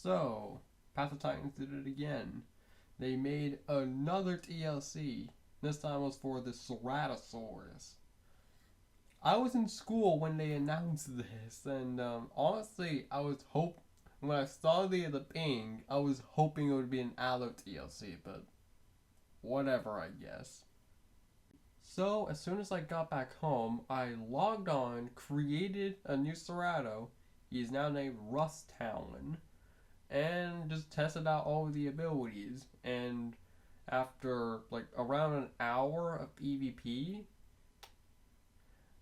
So, Path of Titans did it again. They made another TLC. This time was for the Ceratosaurus. I was in school when they announced this, and honestly, when I saw the thing, I was hoping it would be an Allo TLC, but whatever, I guess. So, as soon as I got back home, I logged on, created a new Cerato. He is now named Rusttalon, and just tested out all of the abilities. And after like around an hour of PvP,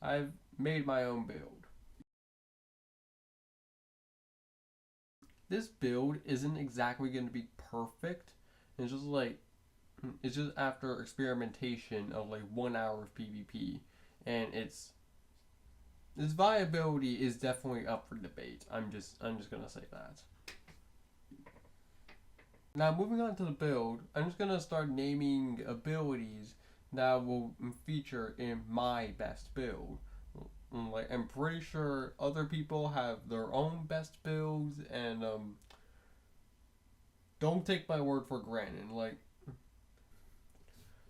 I've made my own build. This build isn't exactly going to be perfect. It's just like it's just after experimentation of like 1 hour of PvP, and its viability is definitely up for debate. I'm just gonna say that. Now moving on to the build, I'm just gonna start naming abilities that will feature in my best build. Like I'm pretty sure other people have their own best builds, and don't take my word for granted.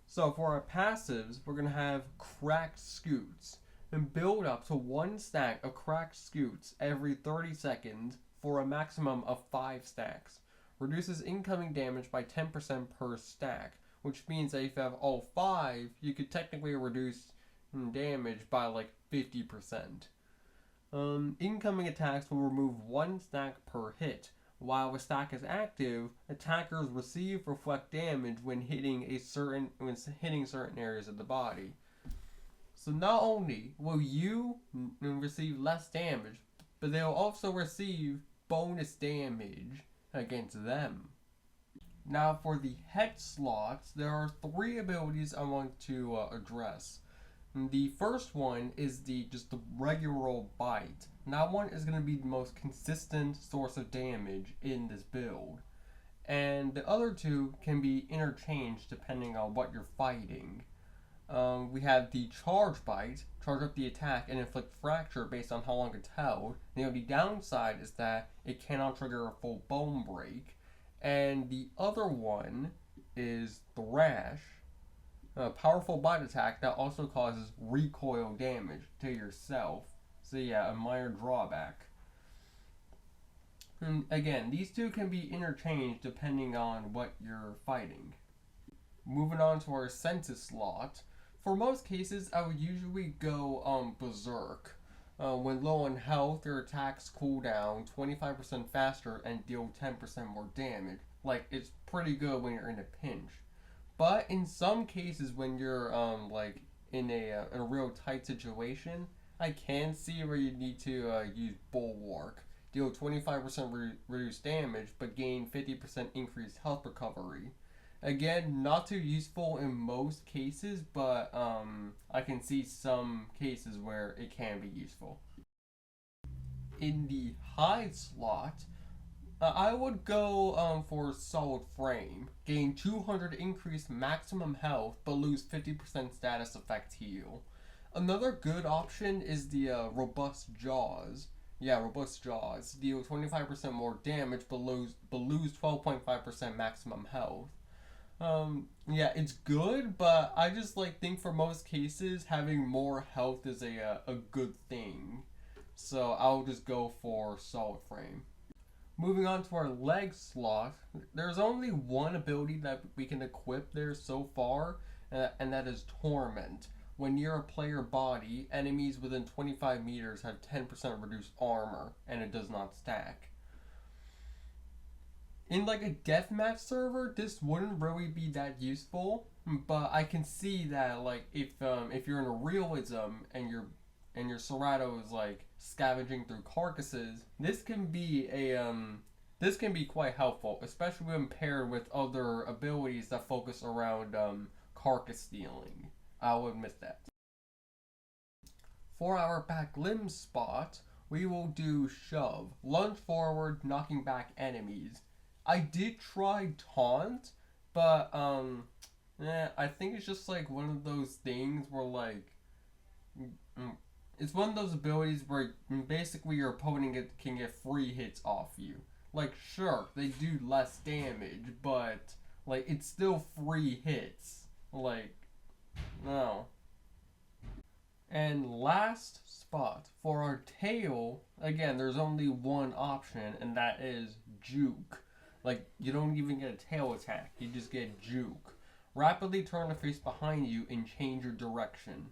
So for our passives, we're gonna have cracked scoots and build up to one stack of cracked scoots every 30 seconds for a maximum of 5 stacks. Reduces incoming damage by 10% per stack, which means that if you have all 5, you could technically reduce damage by like 50%. Incoming attacks will remove 1 stack per hit. While a stack is active, attackers receive reflect damage when hitting certain areas of the body. So not only will you receive less damage, but they'll also receive bonus damage against them. Now for the head slots, there are 3 abilities I want to address. The first one is just the regular bite. Now one is going to be the most consistent source of damage in this build. And the other 2 can be interchanged depending on what you're fighting. We have the charge bite, charge up the attack and inflict fracture based on how long it's held. The only downside is that it cannot trigger a full bone break. And the other one is thrash, a powerful bite attack that also causes recoil damage to yourself. So yeah, a minor drawback. And again, these 2 can be interchanged depending on what you're fighting. Moving on to our census slot. For most cases, I would usually go berserk. When low on health, your attacks cool down 25% faster and deal 10% more damage. Like, it's pretty good when you're in a pinch. But in some cases, when you're like in a real tight situation, I can see where you need to use Bulwark. Deal 25% reduced damage, but gain 50% increased health recovery. Again, not too useful in most cases, but I can see some cases where it can be useful. In the hide slot, I would go for solid frame. Gain 200 increased maximum health, but lose 50% status effect heal. Another good option is the robust jaws. Yeah, robust jaws. Deal 25% more damage, but lose 12.5% maximum health. Yeah, it's good, but I just think for most cases having more health is a good thing. So I'll just go for solid frame. Moving on to our leg slot, there's only one ability that we can equip there so far, and that is Torment. When near a player body, enemies within 25 meters have 10% reduced armor, and it does not stack. In like a deathmatch server, this wouldn't really be that useful, but I can see that if you're in a realism and your Cerato is like scavenging through carcasses, this can be quite helpful, especially when paired with other abilities that focus around carcass stealing. I'll admit that. For our back limb spot, we will do shove, lunge forward, knocking back enemies. I did try taunt, but I think it's just like one of those things where it's one of those abilities where basically your opponent can get free hits off you. Like, sure, they do less damage, but, like, it's still free hits. Like, no. And last spot, for our tail, again, there's only one option, and that is juke. Like, you don't even get a tail attack, you just get juke. Rapidly turn to face behind you and change your direction.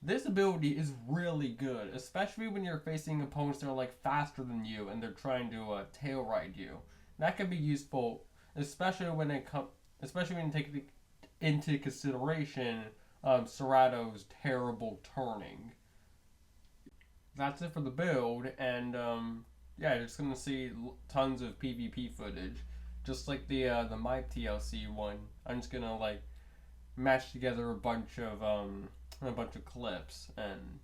This ability is really good, especially when you're facing opponents that are like faster than you and they're trying to tail ride you. That can be useful, especially when you take into consideration Cerato's terrible turning. That's it for the build, and yeah, you're just gonna see tons of PvP footage, just like the My TLC one. I'm just gonna like mash together a bunch of clips, and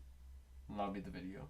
that'll be the video.